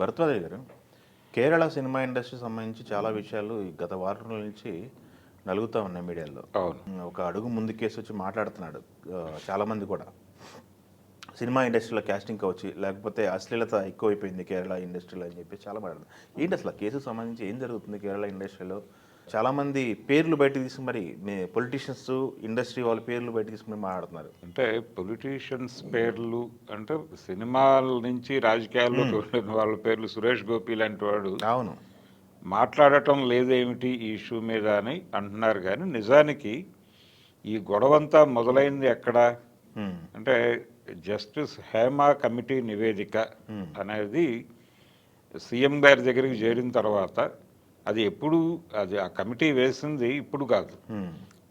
భరద్వాజ గారు, Kerala cinema industry సంబంధించి చాలా విషయాలు ఈ గత వారం రోజుల నుంచి నలుగుతూ ఉన్నాయి మీడియాలో. అవును. ఒక అడుగు ముందుకేసి వచ్చి మాట్లాడుతున్నాడు. చాలామంది కూడా సినిమా ఇండస్ట్రీలో క్యాస్టింగ్ కావచ్చు, లేకపోతే అశ్లీలత ఎక్కువైపోయింది కేరళ ఇండస్ట్రీలో అని చెప్పి చాలా మాట్లాడుతుంది. ఏంటి అసలు కేసుకు సంబంధించి ఏం జరుగుతుంది కేరళ ఇండస్ట్రీలో? చాలామంది పేర్లు బయట తీసుకుని మరి పొలిటీషియన్స్, ఇండస్ట్రీ వాళ్ళ పేర్లు బయట తీసుకుని మాట్లాడుతున్నారు. అంటే పొలిటీషియన్స్ పేర్లు అంటే సినిమాల నుంచి రాజకీయాల్లోకి వెళ్ళిన వాళ్ళ పేర్లు సురేష్ గోపి లాంటి వాడు అవును మాట్లాడటం లేదేమిటి ఈ ఇష్యూ మీద అని అంటున్నారు. కానీ నిజానికి ఈ గొడవంతా మొదలైంది ఎక్కడ అంటే జస్టిస్ హేమా కమిటీ నివేదిక అనేది సీఎం గారి దగ్గరికి చేరిన తర్వాత, అది ఎప్పుడు అది ఆ కమిటీ వేసింది ఇప్పుడు కాదు,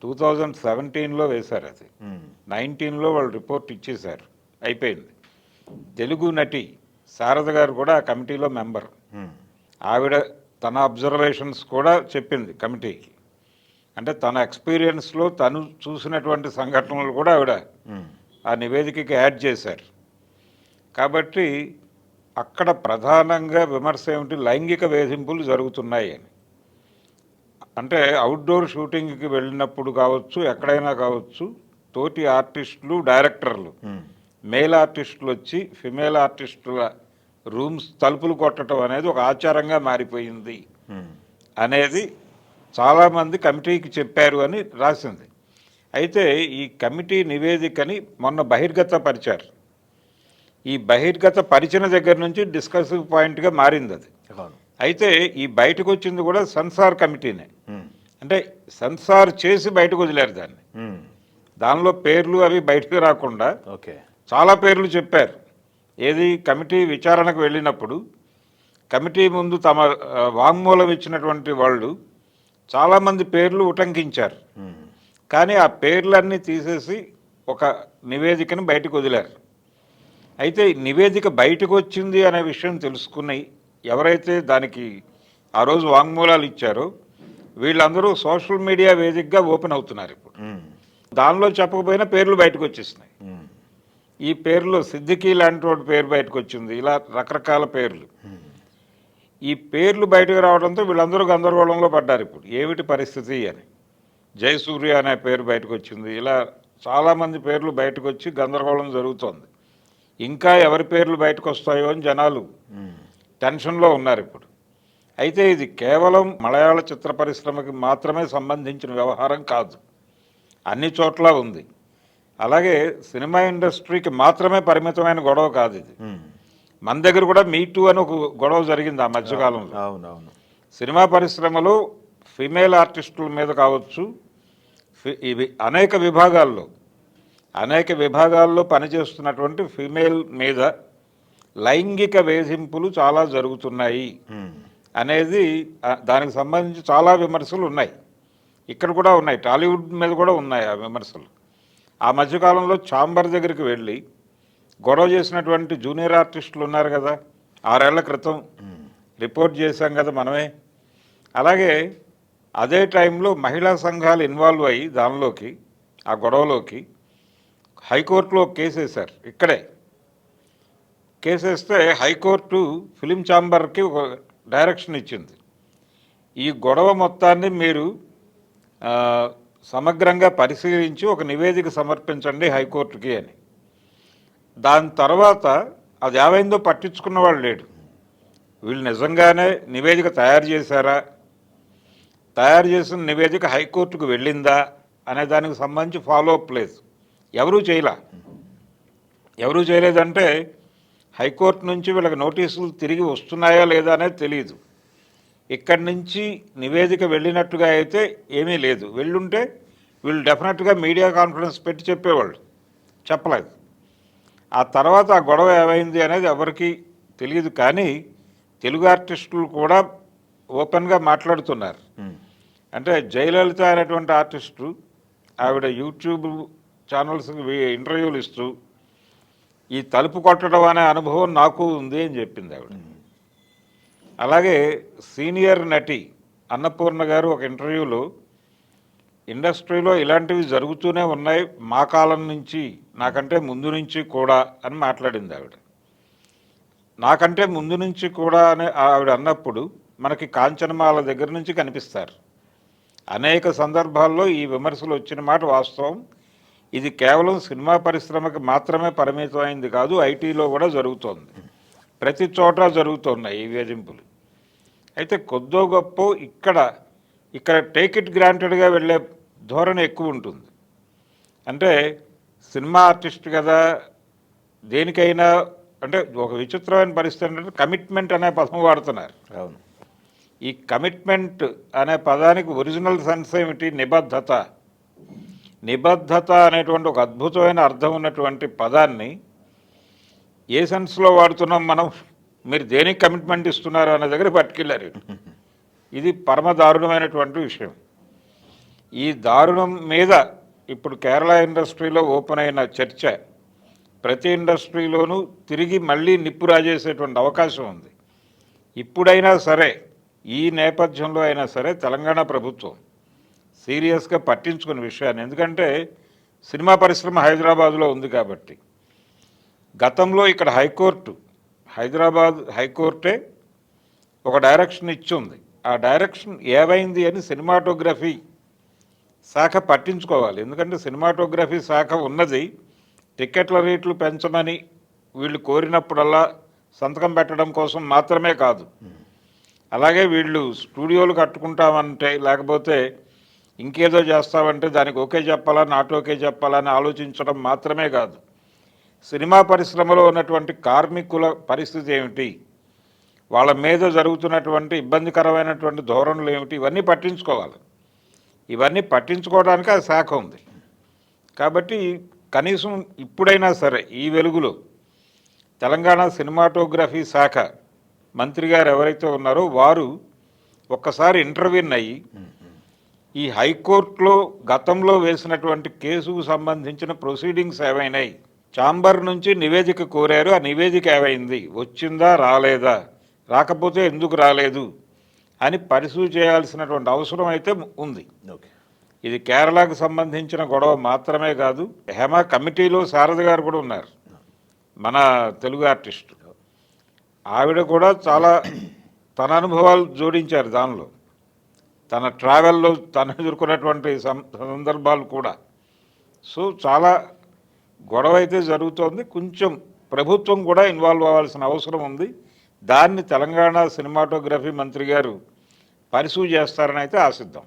2017లో వేశారు. అది 19లో వాళ్ళు రిపోర్ట్ ఇచ్చేశారు, అయిపోయింది. తెలుగు నటి శారద గారు కూడా ఆ కమిటీలో మెంబర్. ఆవిడ తన అబ్జర్వేషన్స్ కూడా చెప్పింది కమిటీకి. అంటే తన ఎక్స్పీరియన్స్లో తను చూసినటువంటి సంఘటనలు కూడా ఆవిడ ఆ నివేదికకి యాడ్ చేశారు. కాబట్టి అక్కడ ప్రధానంగా విమర్శ ఏమిటి, లైంగిక వేధింపులు జరుగుతున్నాయి అని. అంటే అవుట్డోర్ షూటింగ్కి వెళ్ళినప్పుడు కావచ్చు, ఎక్కడైనా కావచ్చు, తోటి ఆర్టిస్టులు, డైరెక్టర్లు, మేల్ ఆర్టిస్టులు వచ్చి ఫిమేల్ ఆర్టిస్టుల రూమ్స్ తలుపులు కొట్టడం అనేది ఒక ఆచారంగా మారిపోయింది అనేది చాలామంది కమిటీకి చెప్పారు అని రాసింది. అయితే ఈ కమిటీ నివేదికని మొన్న బహిర్గతపరిచారు. ఈ బహిర్గత పరిచిన దగ్గర నుంచి డిస్కసివ్ పాయింట్గా మారింది అది. అయితే ఈ బయటకు వచ్చింది కూడా సెన్సార్ కమిటీనే. అంటే సెన్సార్ చేసి బయటకు వదిలేరు దాన్ని. దానిలో పేర్లు అవి బయటకు రాకుండా చాలా పేర్లు చెప్పారు. ఏది, కమిటీ విచారణకు వెళ్ళినప్పుడు కమిటీ ముందు తమ వాంగ్మూలం ఇచ్చినటువంటి వాళ్ళు చాలామంది పేర్లు ఉటంకించారు. కానీ ఆ పేర్లన్నీ తీసేసి ఒక నివేదికను బయటకు వదిలారు. అయితే నివేదిక బయటకు వచ్చింది అనే విషయం తెలుసుకుని ఎవరైతే దానికి ఆ రోజు వాంగ్మూలాలు ఇచ్చారో వీళ్ళందరూ సోషల్ మీడియా వేదికగా ఓపెన్ అవుతున్నారు ఇప్పుడు. దానిలో చెప్పకపోయినా పేర్లు బయటకు వచ్చేసినాయి. ఈ పేర్లు సిద్దికీ లాంటి వాడి పేరు బయటకు వచ్చింది. ఇలా రకరకాల పేర్లు. ఈ పేర్లు బయటకు రావడంతో వీళ్ళందరూ గందరగోళంలో పడ్డారు. ఇప్పుడు ఏమిటి పరిస్థితి అని. జయసూర్య అనే పేరు బయటకు వచ్చింది. ఇలా చాలామంది పేర్లు బయటకు వచ్చి గందరగోళం జరుగుతోంది. ఇంకా ఎవరి పేర్లు బయటకు వస్తాయో అని జనాలు టెన్షన్లో ఉన్నారు ఇప్పుడు. అయితే ఇది కేవలం మలయాళ చిత్ర పరిశ్రమకి మాత్రమే సంబంధించిన వ్యవహారం కాదు, అన్ని చోట్ల ఉంది. అలాగే సినిమా ఇండస్ట్రీకి మాత్రమే పరిమితమైన గొడవ కాదు ఇది. మన దగ్గర కూడా మీటూ అని ఒక గొడవ జరిగింది ఆ మధ్యకాలంలో. సినిమా పరిశ్రమలో ఫిమేల్ ఆర్టిస్టుల మీద కావచ్చు, ఇవి అనేక విభాగాల్లో పనిచేస్తున్నటువంటి ఫిమేల్ మీద లైంగిక వేధింపులు చాలా జరుగుతున్నాయి అనేది దానికి సంబంధించి చాలా విమర్శలు ఉన్నాయి. ఇక్కడ కూడా ఉన్నాయి, టాలీవుడ్ మీద కూడా ఉన్నాయి ఆ విమర్శలు. ఆ మధ్యకాలంలో ఛాంబర్ దగ్గరికి వెళ్ళి గొడవ చేసినటువంటి జూనియర్ ఆర్టిస్టులు ఉన్నారు కదా, 6 ఏళ్ల క్రితం రిపోర్ట్ చేశాం కదా మనమే. అలాగే అదే టైంలో మహిళా సంఘాలు ఇన్వాల్వ్ అయ్యి దానిలోకి, ఆ గొడవలోకి హైకోర్టులో కేసు వేశారు. ఇక్కడే కేసు వేస్తే హైకోర్టు ఫిలిం ఛాంబర్కి ఒక డైరెక్షన్ ఇచ్చింది. ఈ గొడవ మొత్తాన్ని మీరు సమగ్రంగా పరిశీలించి ఒక నివేదిక సమర్పించండి హైకోర్టుకి అని. దాని తర్వాత అది ఏమైందో పట్టించుకున్న వాళ్ళు లేడు. వీళ్ళు నిజంగానే నివేదిక తయారు చేశారా, తయారు చేసిన నివేదిక హైకోర్టుకు వెళ్ళిందా అనే దానికి సంబంధించి ఫాలోఅప్ లేదు. ఎవరూ చేయలేదంటే హైకోర్టు నుంచి వీళ్ళకి నోటీసులు తిరిగి వస్తున్నాయా లేదా అనేది తెలియదు. ఇక్కడి నుంచి నివేదిక వెళ్ళినట్టుగా అయితే ఏమీ లేదు. వెళ్ళుంటే వీళ్ళు డెఫినెట్గా మీడియా కాన్ఫరెన్స్ పెట్టి చెప్పేవాళ్ళు, చెప్పలేదు. ఆ తర్వాత ఆ గొడవ ఏమైంది అనేది ఎవరికి తెలియదు. కానీ తెలుగు ఆర్టిస్టులు కూడా ఓపెన్గా మాట్లాడుతున్నారు. అంటే జయలలిత అనేటువంటి ఆర్టిస్టు ఆవిడ యూట్యూబ్ ఛానల్స్కి ఇంటర్వ్యూలు ఇస్తూ ఈ తలుపు కొట్టడం అనే అనుభవం నాకు ఉంది అని చెప్పింది ఆవిడ. అలాగే సీనియర్ నటి అన్నపూర్ణ గారు ఒక ఇంటర్వ్యూలో ఇండస్ట్రీలో ఇలాంటివి జరుగుతూనే ఉన్నాయి మా కాలం నుంచి, నాకంటే ముందు నుంచి కూడా అని మాట్లాడింది ఆవిడ. నాకంటే ముందు నుంచి కూడా అని ఆవిడ అన్నప్పుడు మనకి కాంచనమాల దగ్గర నుంచి కనిపిస్తారు. అనేక సందర్భాల్లో ఈ విమర్శలు వచ్చిన మాట వాస్తవం. ఇది కేవలం సినిమా పరిశ్రమకి మాత్రమే పరిమితమైంది కాదు, ఐటీలో కూడా జరుగుతోంది, ప్రతి చోట జరుగుతున్నాయి ఈ వేధింపులు. అయితే కొద్దో గొప్ప ఇక్కడ టేక్ ఇట్ గ్రాంటెడ్గా వెళ్ళే ధోరణి ఎక్కువ ఉంటుంది. అంటే సినిమా ఆర్టిస్ట్ కదా, దేనికైనా అంటే ఒక విచిత్రమైన పరిస్థితి ఏంటంటే కమిట్మెంట్ అనే పదం వాడుతున్నారు. అవును. ఈ కమిట్మెంట్ అనే పదానికి ఒరిజినల్ సెన్స్ ఏమిటి? నిబద్ధత. నిబద్ధత అనేటువంటి ఒక అద్భుతమైన అర్థం ఉన్నటువంటి పదాన్ని ఏ సెన్స్లో వాడుతున్నాం మనం? మీరు దేనికి కమిట్మెంట్ ఇస్తున్నారు అనే దగ్గర పట్టుకెళ్ళారు. ఇది పరమ దారుణమైనటువంటి విషయం. ఈ దారుణం మీద ఇప్పుడు కేరళ ఇండస్ట్రీలో ఓపెన్ అయిన చర్చ ప్రతి ఇండస్ట్రీలోనూ తిరిగి మళ్ళీ నిప్పు రాజేసేటువంటి అవకాశం ఉంది. ఇప్పుడైనా సరే, ఈ నేపథ్యంలో అయినా సరే తెలంగాణ ప్రభుత్వం సీరియస్గా పట్టించుకునే విషయాన్ని, ఎందుకంటే సినిమా పరిశ్రమ హైదరాబాదులో ఉంది కాబట్టి. గతంలో ఇక్కడ హైదరాబాద్ హైకోర్టే ఒక డైరెక్షన్ ఇచ్చింది. ఆ డైరెక్షన్ ఏమైంది అని సినిమాటోగ్రఫీ శాఖ పట్టించుకోవాలి. ఎందుకంటే సినిమాటోగ్రఫీ శాఖ ఉన్నది టికెట్ల రేట్లు పెంచమని వీళ్ళు కోరినప్పుడల్లా సంతకం పెట్టడం కోసం మాత్రమే కాదు. అలాగే వీళ్ళు స్టూడియోలు కట్టుకుంటామంటే, లేకపోతే ఇంకేదో చేస్తామంటే దానికి ఓకే చెప్పాలా, నాట్ ఓకే చెప్పాలా అని ఆలోచించడం మాత్రమే కాదు. సినిమా పరిశ్రమలో ఉన్నటువంటి కార్మికుల పరిస్థితి ఏమిటి, వాళ్ళ మీద జరుగుతున్నటువంటి ఇబ్బందికరమైనటువంటి ధోరణులు ఏమిటి, ఇవన్నీ పట్టించుకోవాలి. ఇవన్నీ పట్టించుకోవడానికి ఆ శాఖ ఉంది. కాబట్టి కనీసం ఇప్పుడైనా సరే ఈ వెలుగులో తెలంగాణ సినిమాటోగ్రఫీ శాఖ మంత్రి గారు ఎవరైతే ఉన్నారో వారు ఒక్కసారి ఇంటర్వ్యూన్ అయ్యి ఈ హైకోర్టులో గతంలో వేసినటువంటి కేసుకు సంబంధించిన ప్రొసీడింగ్స్ ఏమైనాయి, ఛాంబర్ నుంచి నివేదిక కోరారు, ఆ నివేదిక ఏమైంది, వచ్చిందా రాలేదా, రాకపోతే ఎందుకు రాలేదు అని పరిశీలి చేయాల్సినటువంటి అవసరం అయితే ఉంది. ఓకే. ఇది కేరళకు సంబంధించిన గొడవ మాత్రమే కాదు. హేమ కమిటీలో శారద గారు కూడా ఉన్నారు, మన తెలుగు ఆర్టిస్టు. ఆవిడ కూడా చాలా తన అనుభవాలు జోడించారు దానిలో, తన ట్రావెల్లో తను ఎదుర్కొన్నటువంటి సందర్భాలు కూడా. సో చాలా గొడవ అయితే జరుగుతోంది. కొంచెం ప్రభుత్వం కూడా ఇన్వాల్వ్ అవ్వాల్సిన అవసరం ఉంది. దాన్ని తెలంగాణ సినిమాటోగ్రఫీ మంత్రి గారు పరిశీలి చేస్తారని అయితే ఆశిద్దాం.